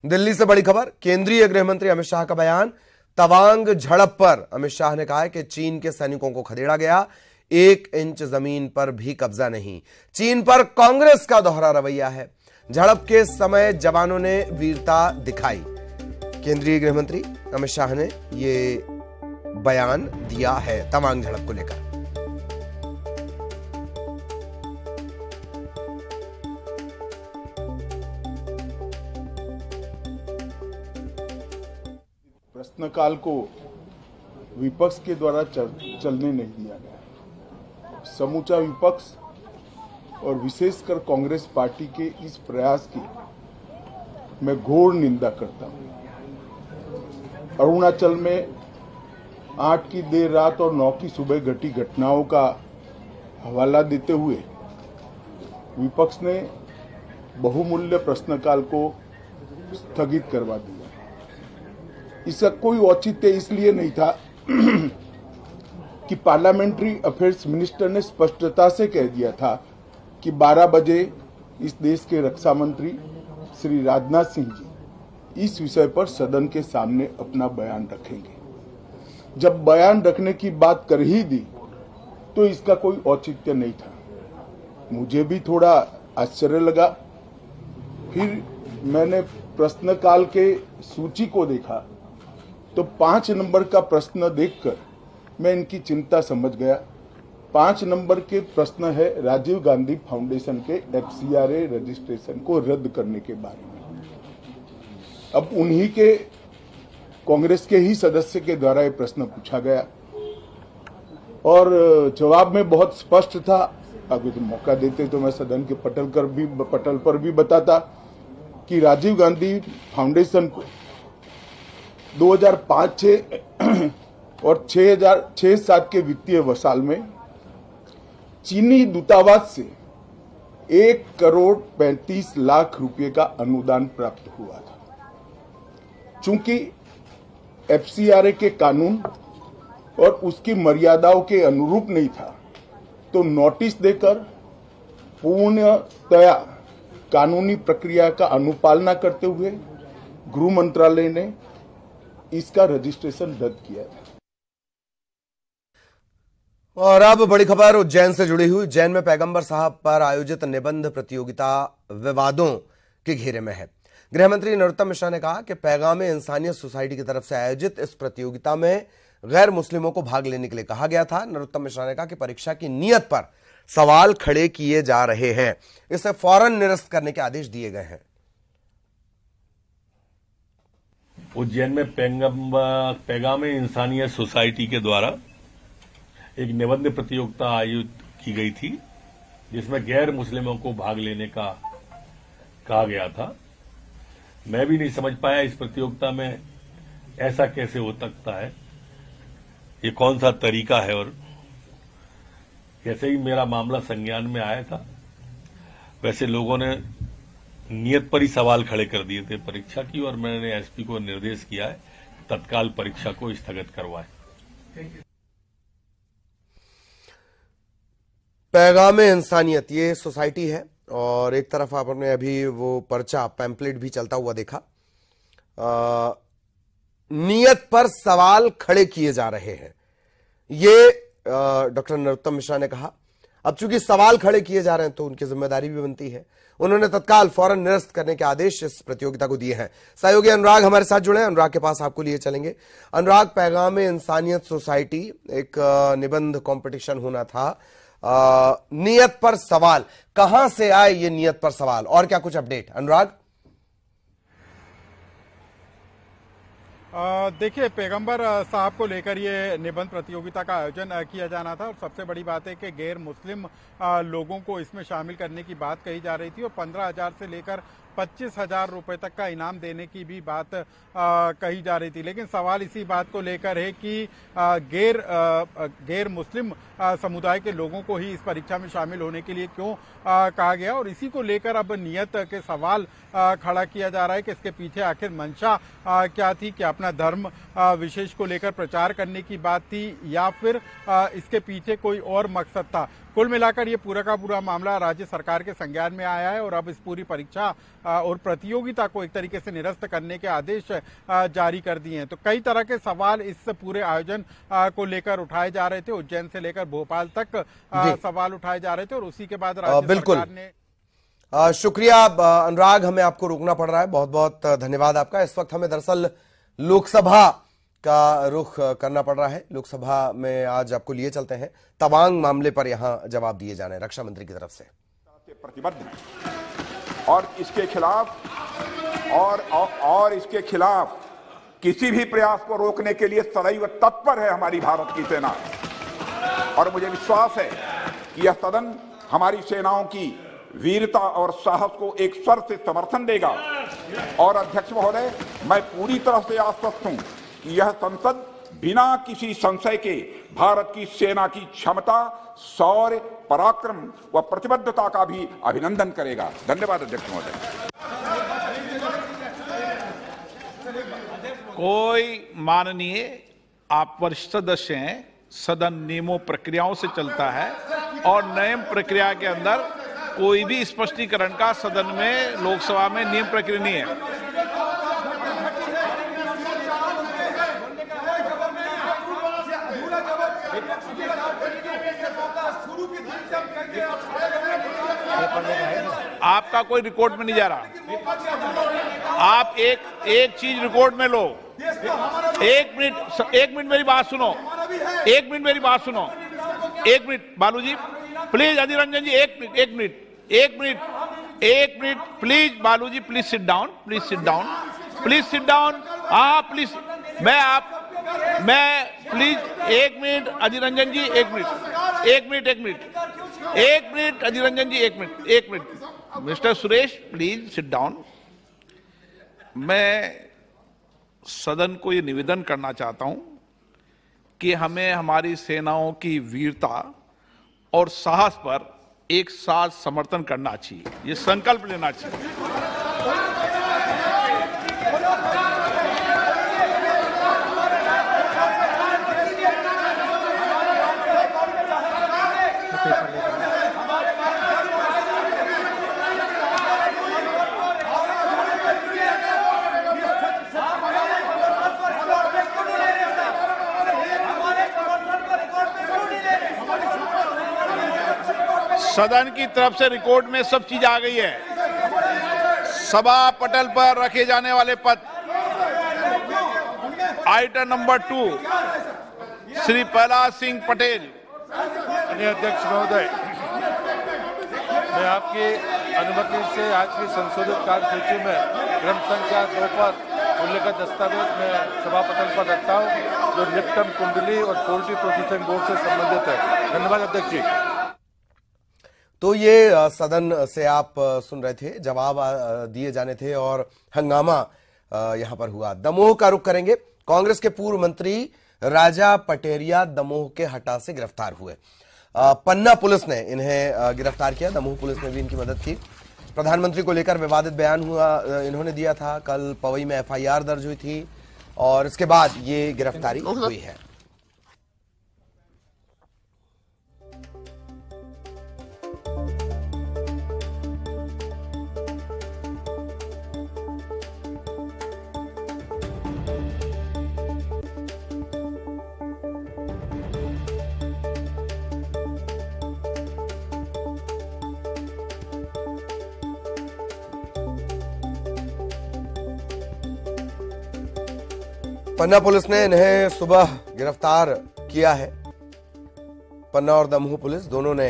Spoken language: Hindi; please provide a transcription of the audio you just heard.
दिल्ली से बड़ी खबर, केंद्रीय गृह मंत्री अमित शाह का बयान। तवांग झड़प पर अमित शाह ने कहा है कि चीन के सैनिकों को खदेड़ा गया, 1 इंच जमीन पर भी कब्जा नहीं। चीन पर कांग्रेस का दोहरा रवैया है। झड़प के समय जवानों ने वीरता दिखाई। केंद्रीय गृह मंत्री अमित शाह ने यह बयान दिया है तवांग झड़प को लेकर। प्रश्नकाल को विपक्ष के द्वारा चलने नहीं दिया गया। समूचा विपक्ष और विशेषकर कांग्रेस पार्टी के इस प्रयास की मैं घोर निंदा करता हूं। अरुणाचल में 8 की देर रात और 9 की सुबह घटी घटनाओं का हवाला देते हुए विपक्ष ने बहुमूल्य प्रश्नकाल को स्थगित करवा दिया। इसका कोई औचित्य इसलिए नहीं था कि पार्लियामेंट्री अफेयर्स मिनिस्टर ने स्पष्टता से कह दिया था कि 12 बजे इस देश के रक्षा मंत्री श्री राजनाथ सिंह जी इस विषय पर सदन के सामने अपना बयान रखेंगे। जब बयान रखने की बात कर ही दी तो इसका कोई औचित्य नहीं था। मुझे भी थोड़ा आश्चर्य लगा। फिर मैंने प्रश्नकाल के सूची को देखा तो 5 नंबर का प्रश्न देखकर मैं इनकी चिंता समझ गया। 5 नंबर के प्रश्न है राजीव गांधी फाउंडेशन के FCRA रजिस्ट्रेशन को रद्द करने के बारे में। अब उन्हीं के कांग्रेस के ही सदस्य के द्वारा ये प्रश्न पूछा गया और जवाब में बहुत स्पष्ट था। अगर तो मौका देते तो मैं सदन के पटल पर भी बताता कि राजीव गांधी फाउंडेशन को 2005-6 और 6-7 के वित्तीय वर्ष में चीनी दूतावास से 1 करोड़ 35 लाख रुपए का अनुदान प्राप्त हुआ था। चूंकि FCRA के कानून और उसकी मर्यादाओं के अनुरूप नहीं था तो नोटिस देकर पूर्णतया कानूनी प्रक्रिया का अनुपालना करते हुए गृह मंत्रालय ने इसका रजिस्ट्रेशन रद्द किया था। और अब बड़ी खबर उज्जैन से जुड़ी हुई। उज्जैन में पैगंबर साहब पर आयोजित निबंध प्रतियोगिता विवादों के घेरे में है। गृह मंत्री नरोत्तम मिश्रा ने कहा कि पैगाम इंसानियत सोसाइटी की तरफ से आयोजित इस प्रतियोगिता में गैर मुस्लिमों को भाग लेने के लिए कहा गया था। नरोत्तम मिश्रा ने कहा कि परीक्षा की नियत पर सवाल खड़े किए जा रहे हैं, इसे फौरन निरस्त करने के आदेश दिए गए हैं। उज्जैन में पैगाम इंसानियत सोसाइटी के द्वारा एक निबंध प्रतियोगिता आयोजित की गई थी जिसमें गैर मुस्लिमों को भाग लेने का कहा गया था। मैं भी नहीं समझ पाया इस प्रतियोगिता में ऐसा कैसे हो सकता है, ये कौन सा तरीका है। और जैसे ही मेरा मामला संज्ञान में आया था वैसे लोगों ने नियत पर ही सवाल खड़े कर दिए थे परीक्षा की, और मैंने SP को निर्देश किया है तत्काल परीक्षा को स्थगित करवाएं। पैगाम इंसानियत ये सोसाइटी है और एक तरफ आपने अभी वो पर्चा पैम्पलेट भी चलता हुआ देखा। नियत पर सवाल खड़े किए जा रहे हैं, ये डॉक्टर नरोत्तम मिश्रा ने कहा। अब चूंकि सवाल खड़े किए जा रहे हैं तो उनकी जिम्मेदारी भी बनती है। उन्होंने तत्काल फौरन निरस्त करने के आदेश इस प्रतियोगिता को दिए हैं। सहयोगी अनुराग हमारे साथ जुड़े हैं, अनुराग के पास आपको लिए चलेंगे। अनुराग, पैगाम इंसानियत सोसाइटी एक निबंध कंपटीशन होना था, नियत पर सवाल, कहां से आए ये नियत पर सवाल और क्या कुछ अपडेट? अनुराग। देखिए, पैगंबर साहब को लेकर ये निबंध प्रतियोगिता का आयोजन किया जाना था और सबसे बड़ी बात है कि गैर मुस्लिम लोगों को इसमें शामिल करने की बात कही जा रही थी और 15,000 से लेकर 25,000 रुपए तक का इनाम देने की भी बात कही जा रही थी। लेकिन सवाल इसी बात को लेकर है कि गैर मुस्लिम समुदाय के लोगों को ही इस परीक्षा में शामिल होने के लिए क्यों कहा गया, और इसी को लेकर अब नियत के सवाल खड़ा किया जा रहा है कि इसके पीछे आखिर मंशा क्या थी, कि अपना धर्म विशेष को लेकर प्रचार करने की बात थी या फिर इसके पीछे कोई और मकसद था। कुल मिलाकर ये पूरा का पूरा मामला राज्य सरकार के संज्ञान में आया है और अब इस पूरी परीक्षा और प्रतियोगिता को एक तरीके से निरस्त करने के आदेश जारी कर दिए हैं। तो कई तरह के सवाल इस पूरे आयोजन को लेकर उठाए जा रहे थे, उज्जैन से लेकर भोपाल तक सवाल उठाए जा रहे थे और उसी के बाद राज्य सरकार ने शुक्रिया अनुराग, हमें आपको रोकना पड़ रहा है। बहुत बहुत धन्यवाद आपका। इस वक्त हमें दरअसल लोकसभा का रुख करना पड़ रहा है। लोकसभा में आज आपको लिए चलते हैं, तवांग मामले पर यहां जवाब दिए जाने रक्षा मंत्री की तरफ से। प्रतिबद्ध और इसके खिलाफ किसी भी प्रयास को रोकने के लिए सदैव तत्पर है हमारी भारत की सेना। और मुझे विश्वास है कि यह सदन हमारी सेनाओं की वीरता और साहस को एक स्वर से समर्थन देगा। और अध्यक्ष महोदय, मैं पूरी तरह से आश्वस्त हूं कि यह संसद बिना किसी संशय के भारत की सेना की क्षमता, शौर्य, पराक्रम व प्रतिबद्धता का भी अभिनंदन करेगा। धन्यवाद अध्यक्ष महोदय। कोई माननीय, आप वरिष्ठ सदस्य हैं, सदन नियमों प्रक्रियाओं से चलता है और नियम प्रक्रिया के अंदर कोई भी स्पष्टीकरण का सदन में, लोकसभा में नियम प्रक्रिया नहीं है। आपका कोई रिकॉर्ड में नहीं जा रहा। आप एक चीज रिकॉर्ड में लो। एक मिनट मेरी बात सुनो। एक मिनट बालूजी प्लीज, अधीर रंजन जी एक minute please. Baluji please sit down. हाँ प्लीज, मैं प्लीज एक मिनट। अधीर रंजन जी एक मिनट। अधीर रंजन जी एक minute. Mister Suresh please sit down. मैं सदन को ये निवेदन करना चाहता हूं कि हमें हमारी सेनाओं की वीरता और साहस पर एक साथ समर्थन करना चाहिए, ये संकल्प लेना चाहिए। सदन की तरफ से रिकॉर्ड में सब चीज आ गई है। सभा पटल पर रखे जाने वाले पद, आइटम नंबर 2, श्री प्रहलाद सिंह पटेल। अध्यक्ष महोदय, मैं आपकी अनुमति से आज की संशोधित कार्यसूची में क्रम संख्या 2 पर उल्लेखित दस्तावेज में सभा पटल पर रखता हूं, जो निपटम कुंडली और पोल्ट्री प्रोसेसिंग बोर्ड से संबंधित है। धन्यवाद अध्यक्ष जी। तो ये सदन से आप सुन रहे थे, जवाब दिए जाने थे और हंगामा यहां पर हुआ। दमोह का रुख करेंगे। कांग्रेस के पूर्व मंत्री राजा पटेरिया दमोह के हटा से गिरफ्तार हुए। पन्ना पुलिस ने इन्हें गिरफ्तार किया। दमोह पुलिस ने भी इनकी मदद की। प्रधानमंत्री को लेकर विवादित बयान इन्होंने दिया था। कल पवई में FIR दर्ज हुई थी और इसके बाद ये गिरफ्तारी हुई है। पन्ना पुलिस ने इन्हें सुबह गिरफ्तार किया है। पन्ना और दमोह पुलिस दोनों ने